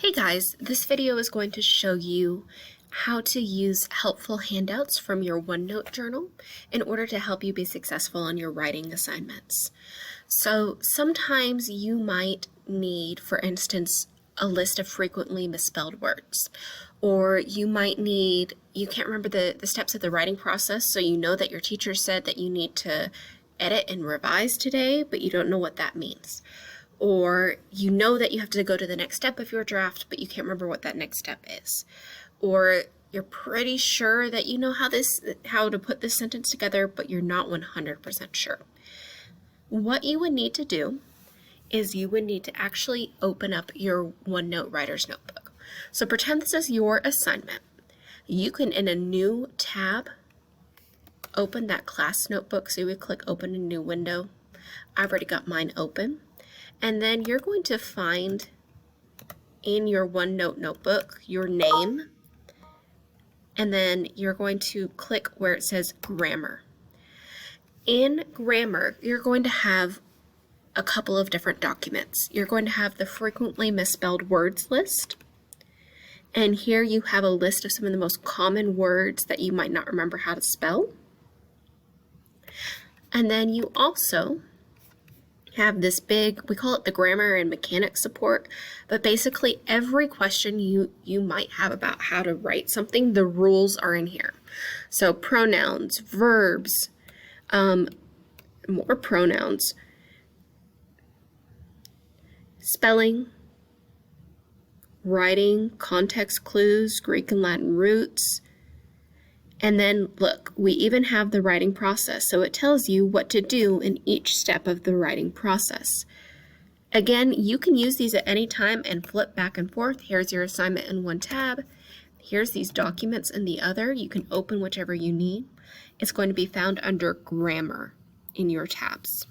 Hey guys, this video is going to show you how to use helpful handouts from your OneNote journal in order to help you be successful on your writing assignments. So sometimes you might need, for instance, a list of frequently misspelled words, or you might need, you can't remember the steps of the writing process, so you know that your teacher said that you need to edit and revise today, but you don't know what that means. Or you know that you have to go to the next step of your draft, but you can't remember what that next step is. Or you're pretty sure that you know how to put this sentence together, but you're not 100% sure. What you would need to do is you would need to actually open up your OneNote Writer's Notebook. So pretend this is your assignment. You can, in a new tab, open that class notebook. So you would click open a new window. I've already got mine open. And then you're going to find in your OneNote notebook your name, and then you're going to click where it says grammar. In grammar, you're going to have a couple of different documents. You're going to have the frequently misspelled words list, and here you have a list of some of the most common words that you might not remember how to spell. And then you also have this big, we call it the grammar and mechanics support, but basically every question you might have about how to write something, the rules are in here. So pronouns, verbs, more pronouns, spelling, writing, context clues, Greek and Latin roots. And then look, we even have the writing process, so it tells you what to do in each step of the writing process. Again, you can use these at any time and flip back and forth. Here's your assignment in one tab. Here's these documents in the other. You can open whichever you need. It's going to be found under grammar in your tabs.